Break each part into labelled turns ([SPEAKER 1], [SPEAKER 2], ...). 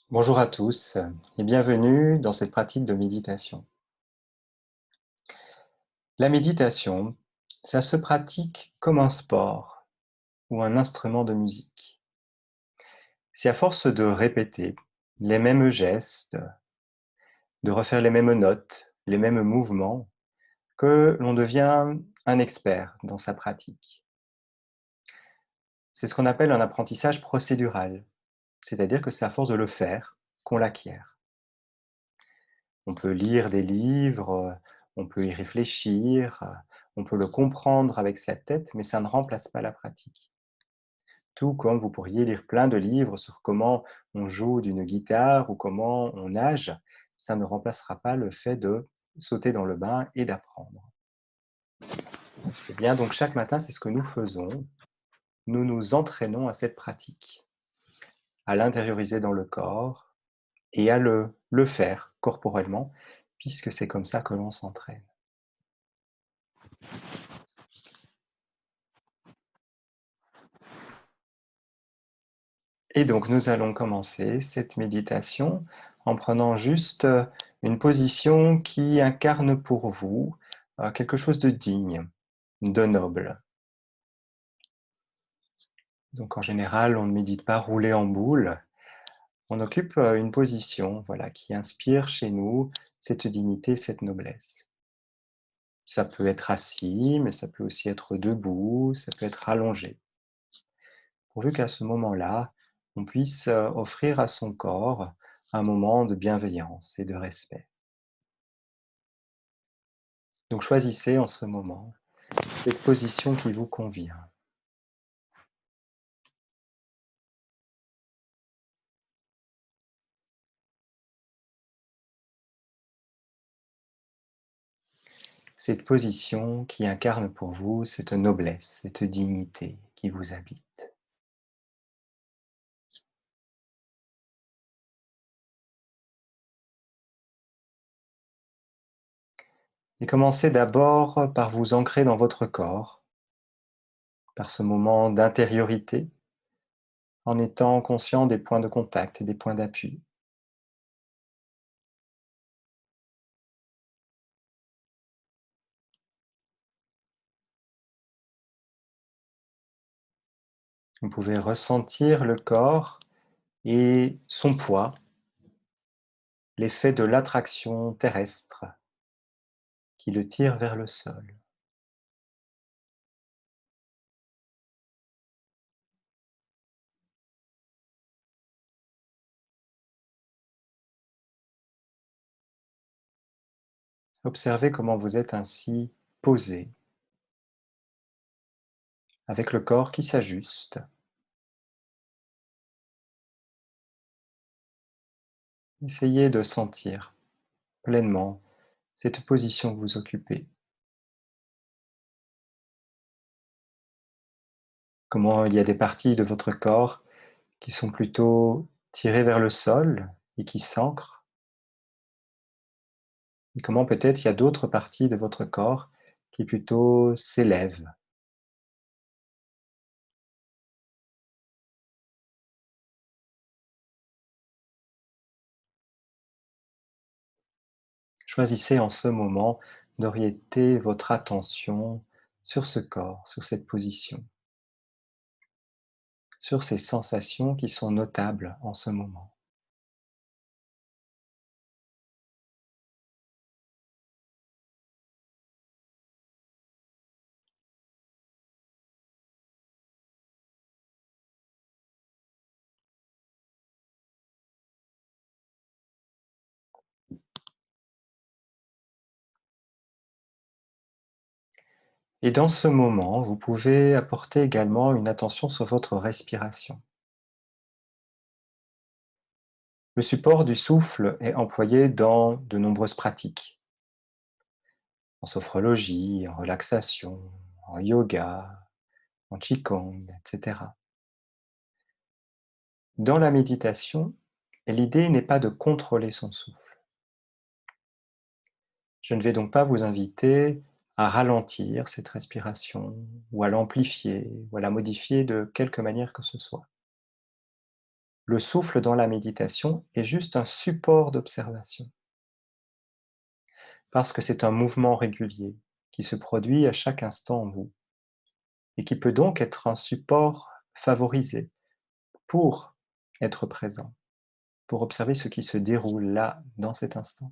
[SPEAKER 1] Bonjour à tous et bienvenue dans cette pratique de méditation. La méditation, ça se pratique comme un sport ou un instrument de musique. C'est à force de répéter les mêmes gestes, de refaire les mêmes notes, les mêmes mouvements, que l'on devient un expert dans sa pratique. C'est ce qu'on appelle un apprentissage procédural, c'est-à-dire que c'est à force de le faire qu'on l'acquiert. On peut lire des livres, on peut y réfléchir, on peut le comprendre avec sa tête, mais ça ne remplace pas la pratique. Tout comme vous pourriez lire plein de livres sur comment on joue d'une guitare ou comment on nage, ça ne remplacera pas le fait de sauter dans le bain et d'apprendre. Eh bien, donc chaque matin, c'est ce que nous faisons. Nous nous entraînons à cette pratique, à l'intérioriser dans le corps et à le faire corporellement, puisque c'est comme ça que l'on s'entraîne. Et donc nous allons commencer cette méditation en prenant juste une position qui incarne pour vous quelque chose de digne, de noble. Donc en général, on ne médite pas roulé en boule, on occupe une position voilà, qui inspire chez nous cette dignité, cette noblesse. Ça peut être assis, mais ça peut aussi être debout, ça peut être allongé. Pourvu qu'à ce moment-là, on puisse offrir à son corps un moment de bienveillance et de respect. Donc choisissez en ce moment cette position qui vous convient. Cette position qui incarne pour vous cette noblesse, cette dignité qui vous habite. Et commencez d'abord par vous ancrer dans votre corps, par ce moment d'intériorité, en étant conscient des points de contact et des points d'appui. Vous pouvez ressentir le corps et son poids, l'effet de l'attraction terrestre qui le tire vers le sol. Observez comment vous êtes ainsi posé, avec le corps qui s'ajuste. Essayez de sentir pleinement cette position que vous occupez. Comment il y a des parties de votre corps qui sont plutôt tirées vers le sol et qui s'ancrent. Et comment peut-être il y a d'autres parties de votre corps qui plutôt s'élèvent. Choisissez en ce moment d'orienter votre attention sur ce corps, sur cette position, sur ces sensations qui sont notables en ce moment. Et dans ce moment, vous pouvez apporter également une attention sur votre respiration. Le support du souffle est employé dans de nombreuses pratiques, en sophrologie, en relaxation, en yoga, en qigong, etc. Dans la méditation, l'idée n'est pas de contrôler son souffle. Je ne vais donc pas vous inviter à ralentir cette respiration, ou à l'amplifier, ou à la modifier de quelque manière que ce soit. Le souffle dans la méditation est juste un support d'observation, parce que c'est un mouvement régulier qui se produit à chaque instant en vous, et qui peut donc être un support favorisé pour être présent, pour observer ce qui se déroule là, dans cet instant.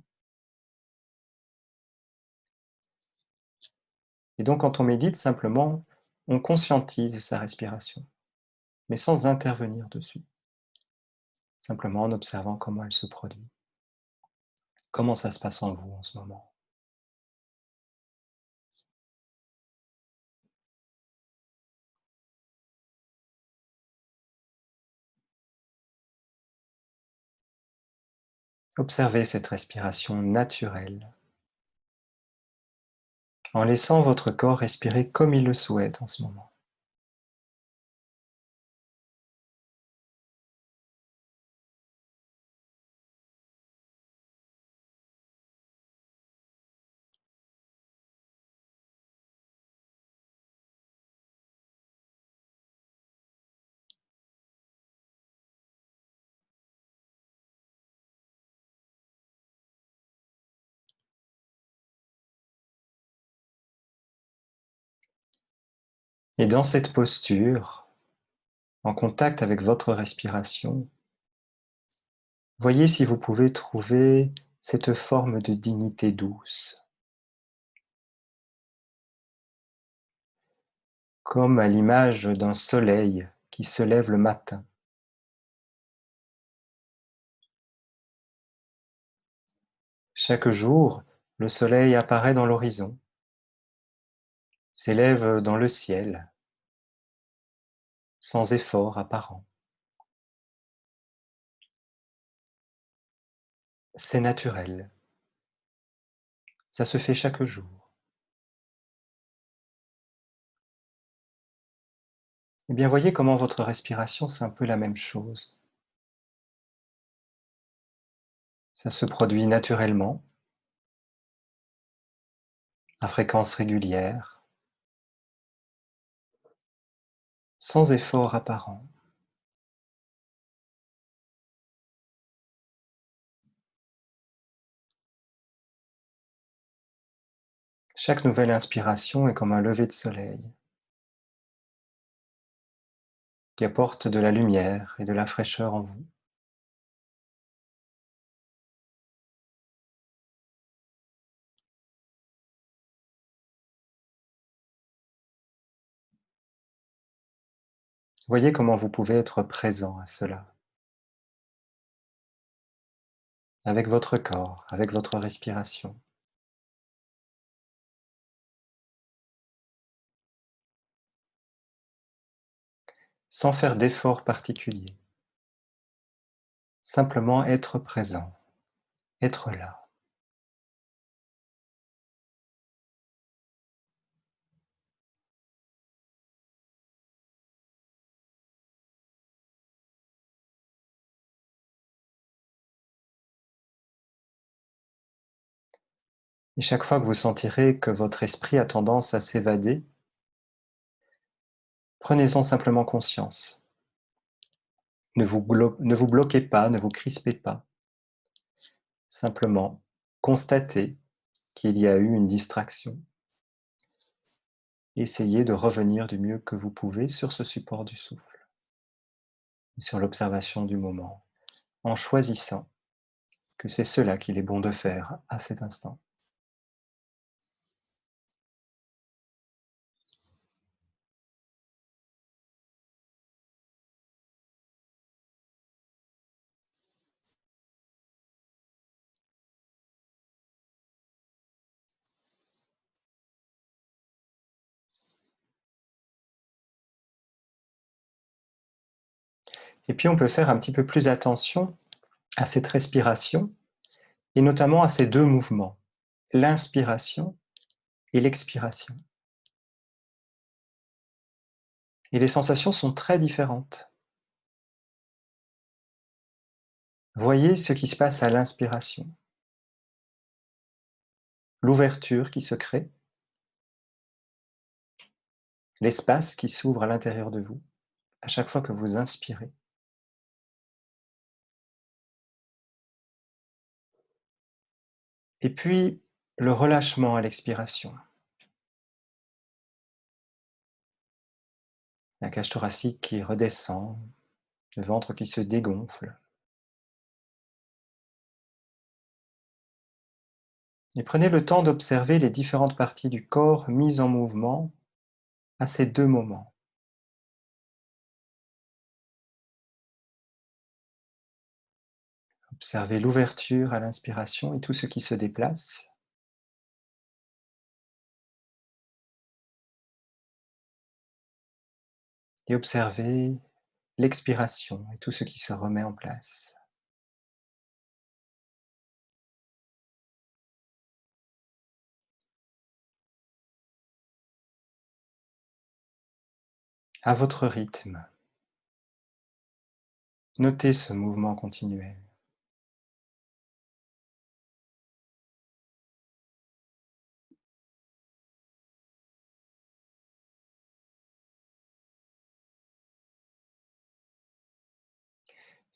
[SPEAKER 1] Et donc quand on médite, simplement, on conscientise sa respiration, mais sans intervenir dessus, simplement en observant comment elle se produit. Comment ça se passe en vous en ce moment? Observez cette respiration naturelle, en laissant votre corps respirer comme il le souhaite en ce moment. Et dans cette posture, en contact avec votre respiration, voyez si vous pouvez trouver cette forme de dignité douce, comme à l'image d'un soleil qui se lève le matin. Chaque jour, le soleil apparaît dans l'horizon, s'élève dans le ciel, sans effort apparent. C'est naturel, ça se fait chaque jour. Eh bien, voyez comment votre respiration, c'est un peu la même chose. Ça se produit naturellement, à fréquence régulière, sans effort apparent. Chaque nouvelle inspiration est comme un lever de soleil qui apporte de la lumière et de la fraîcheur en vous. Voyez comment vous pouvez être présent à cela, avec votre corps, avec votre respiration, sans faire d'effort particulier. Simplement être présent, être là. Et chaque fois que vous sentirez que votre esprit a tendance à s'évader, prenez-en simplement conscience. Ne vous bloquez pas, ne vous crispez pas. Simplement, constatez qu'il y a eu une distraction. Essayez de revenir du mieux que vous pouvez sur ce support du souffle, sur l'observation du moment, en choisissant que c'est cela qu'il est bon de faire à cet instant. Et puis on peut faire un petit peu plus attention à cette respiration et notamment à ces deux mouvements, l'inspiration et l'expiration. Et les sensations sont très différentes. Voyez ce qui se passe à l'inspiration, l'ouverture qui se crée, l'espace qui s'ouvre à l'intérieur de vous à chaque fois que vous inspirez. Et puis, le relâchement à l'expiration, la cage thoracique qui redescend, le ventre qui se dégonfle. Et prenez le temps d'observer les différentes parties du corps mises en mouvement à ces deux moments. Observez l'ouverture à l'inspiration et tout ce qui se déplace. Et observez l'expiration et tout ce qui se remet en place. À votre rythme, notez ce mouvement continuel.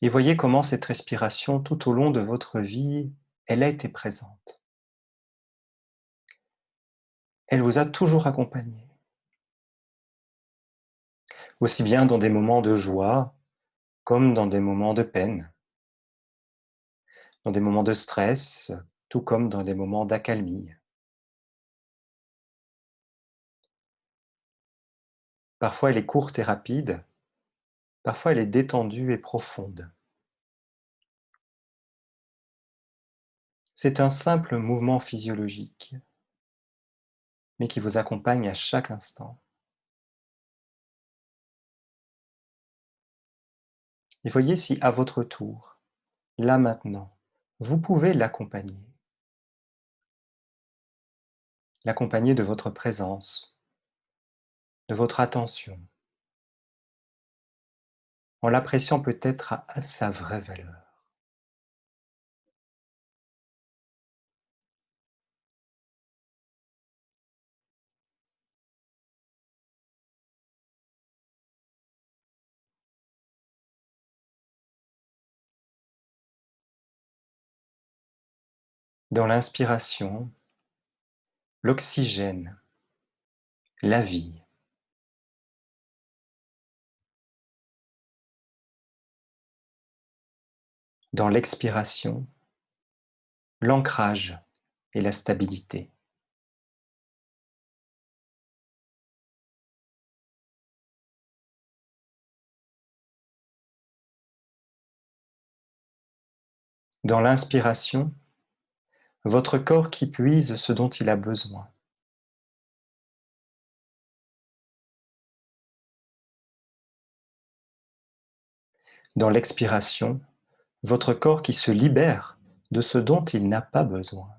[SPEAKER 1] Et voyez comment cette respiration, tout au long de votre vie, elle a été présente. Elle vous a toujours accompagné, aussi bien dans des moments de joie comme dans des moments de peine, dans des moments de stress, tout comme dans des moments d'accalmie. Parfois elle est courte et rapide, parfois elle est détendue et profonde. C'est un simple mouvement physiologique, mais qui vous accompagne à chaque instant. Et voyez si à votre tour, là maintenant, vous pouvez l'accompagner de votre présence, de votre attention, en l'appréciant peut-être à sa vraie valeur. Dans l'inspiration, l'oxygène, la vie. Dans l'expiration, l'ancrage et la stabilité. Dans l'inspiration, votre corps qui puise ce dont il a besoin. Dans l'expiration, votre corps qui se libère de ce dont il n'a pas besoin.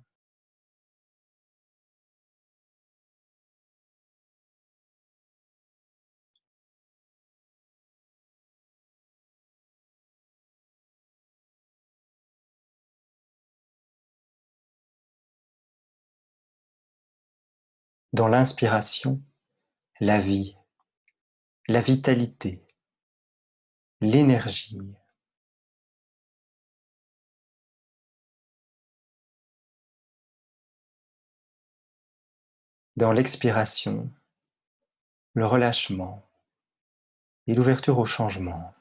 [SPEAKER 1] Dans l'inspiration, la vie, la vitalité, l'énergie. Dans l'expiration, le relâchement et l'ouverture au changement.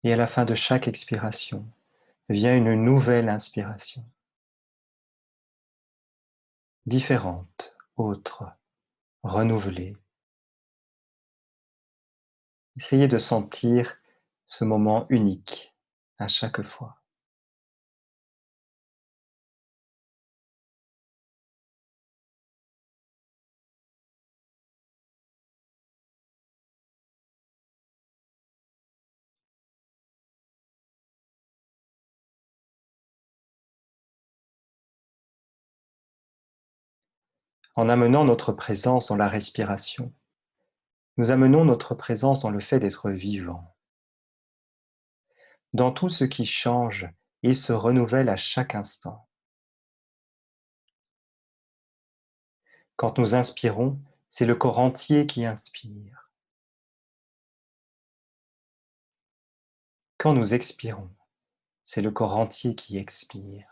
[SPEAKER 1] Et à la fin de chaque expiration, vient une nouvelle inspiration, différente, autre, renouvelée. Essayez de sentir ce moment unique à chaque fois. En amenant notre présence dans la respiration, nous amenons notre présence dans le fait d'être vivant, dans tout ce qui change et se renouvelle à chaque instant. Quand nous inspirons, c'est le corps entier qui inspire. Quand nous expirons, c'est le corps entier qui expire.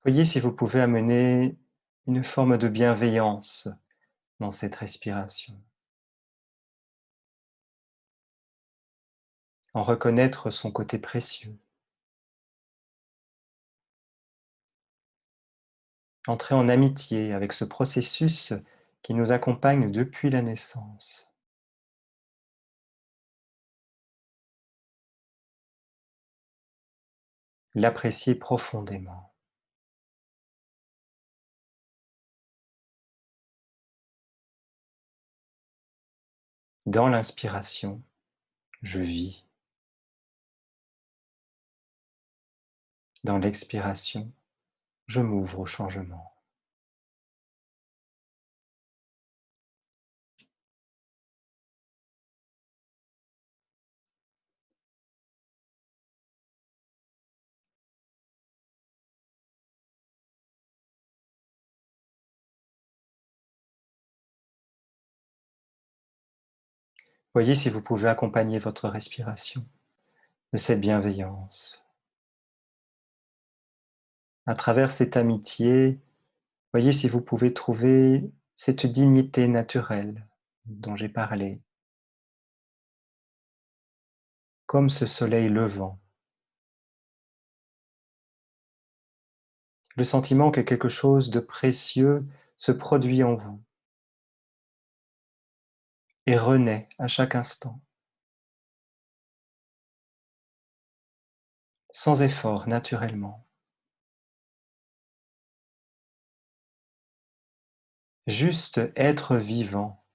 [SPEAKER 1] Voyez si vous pouvez amener une forme de bienveillance dans cette respiration. En reconnaître son côté précieux. Entrer en amitié avec ce processus qui nous accompagne depuis la naissance. L'apprécier profondément. Dans l'inspiration, je vis. Dans l'expiration, je m'ouvre au changement. Voyez si vous pouvez accompagner votre respiration de cette bienveillance. À travers cette amitié, voyez si vous pouvez trouver cette dignité naturelle dont j'ai parlé, comme ce soleil levant. Le sentiment que quelque chose de précieux se produit en vous et renaît à chaque instant, sans effort, naturellement. Juste être vivant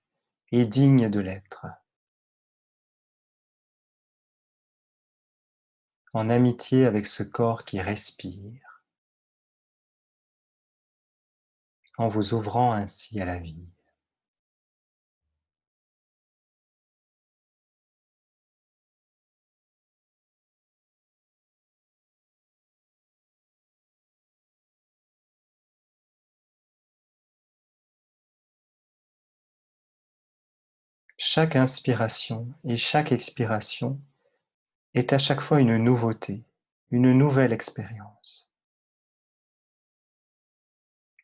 [SPEAKER 1] et digne de l'être, en amitié avec ce corps qui respire, en vous ouvrant ainsi à la vie. Chaque inspiration et chaque expiration est à chaque fois une nouveauté, une nouvelle expérience.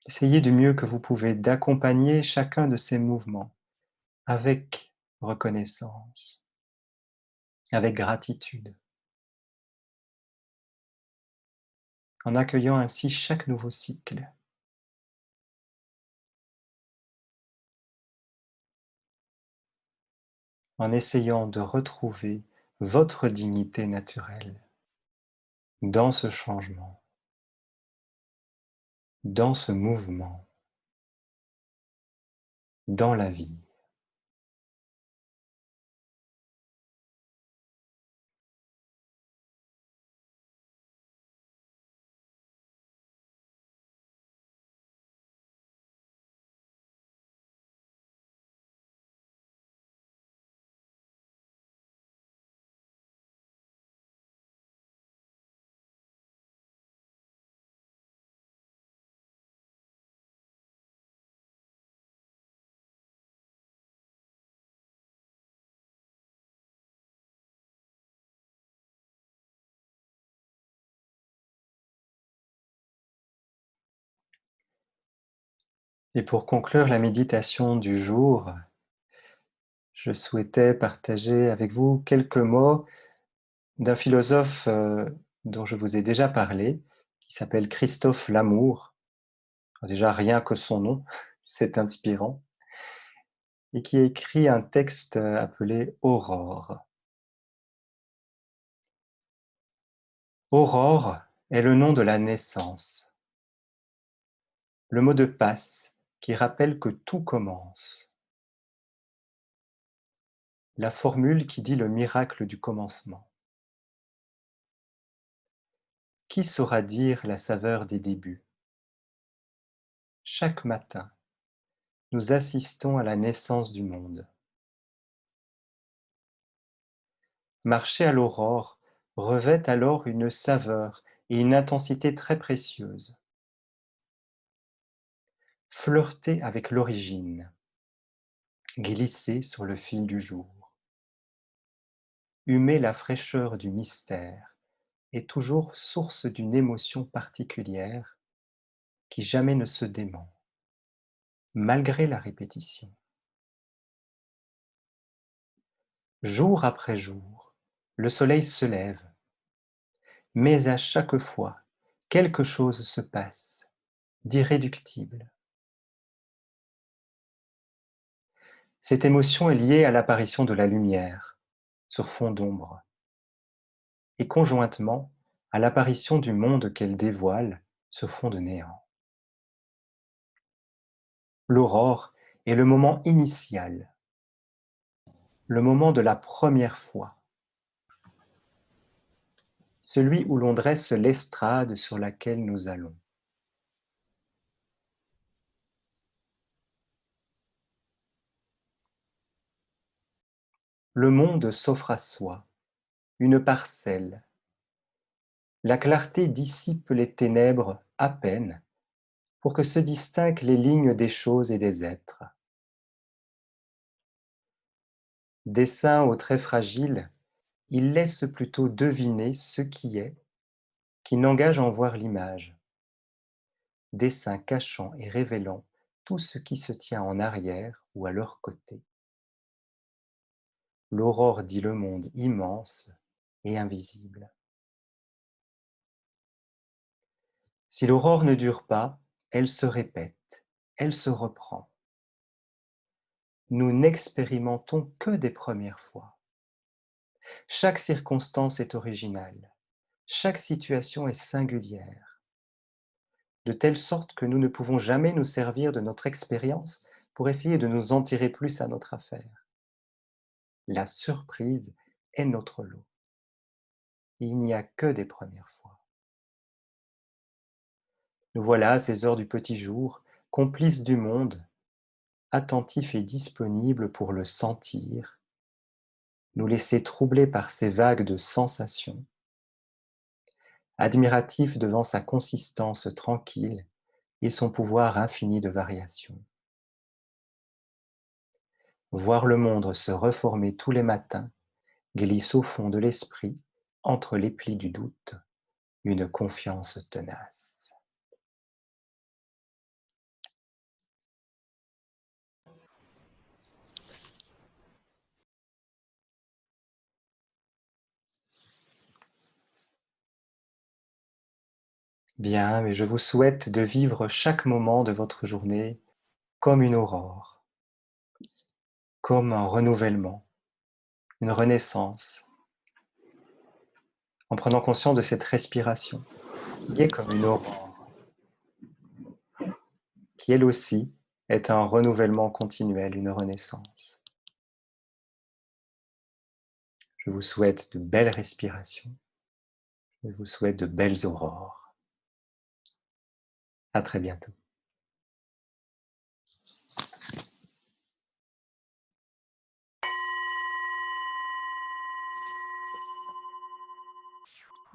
[SPEAKER 1] Essayez du mieux que vous pouvez d'accompagner chacun de ces mouvements avec reconnaissance, avec gratitude, en accueillant ainsi chaque nouveau cycle, en essayant de retrouver votre dignité naturelle dans ce changement, dans ce mouvement, dans la vie. Et pour conclure la méditation du jour, je souhaitais partager avec vous quelques mots d'un philosophe dont je vous ai déjà parlé, qui s'appelle Christophe Lamour. Déjà, rien que son nom, c'est inspirant, et qui a écrit un texte appelé Aurore. Aurore est le nom de la naissance. Le mot de passe qui rappelle que tout commence. La formule qui dit le miracle du commencement. Qui saura dire la saveur des débuts? Chaque matin, nous assistons à la naissance du monde. Marcher à l'aurore revêt alors une saveur et une intensité très précieuses. Flirter avec l'origine, glisser sur le fil du jour, humer la fraîcheur du mystère est toujours source d'une émotion particulière qui jamais ne se dément, malgré la répétition. Jour après jour, le soleil se lève, mais à chaque fois, quelque chose se passe, d'irréductible. Cette émotion est liée à l'apparition de la lumière sur fond d'ombre et conjointement à l'apparition du monde qu'elle dévoile sur fond de néant. L'aurore est le moment initial, le moment de la première fois, celui où l'on dresse l'estrade sur laquelle nous allons. Le monde s'offre à soi, une parcelle. La clarté dissipe les ténèbres à peine pour que se distinguent les lignes des choses et des êtres. Dessin aux traits fragiles, il laisse plutôt deviner ce qui est, qui n'engage à en voir l'image. Dessin cachant et révélant tout ce qui se tient en arrière ou à leur côté. L'aurore dit le monde immense et invisible. Si l'aurore ne dure pas, elle se répète, elle se reprend. Nous n'expérimentons que des premières fois. Chaque circonstance est originale, chaque situation est singulière, de telle sorte que nous ne pouvons jamais nous servir de notre expérience pour essayer de nous en tirer plus à notre affaire. La surprise est notre lot. Il n'y a que des premières fois. Nous voilà à ces heures du petit jour, complices du monde, attentifs et disponibles pour le sentir, nous laisser troubler par ces vagues de sensations, admiratifs devant sa consistance tranquille et son pouvoir infini de variation. Voir le monde se reformer tous les matins glisse au fond de l'esprit, entre les plis du doute, une confiance tenace. Bien, mais je vous souhaite de vivre chaque moment de votre journée comme une aurore, comme un renouvellement, une renaissance, en prenant conscience de cette respiration qui est comme une aurore, qui elle aussi est un renouvellement continuel, une renaissance. Je vous souhaite de belles respirations, je vous souhaite de belles aurores. À très bientôt.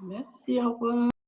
[SPEAKER 2] Merci, au revoir.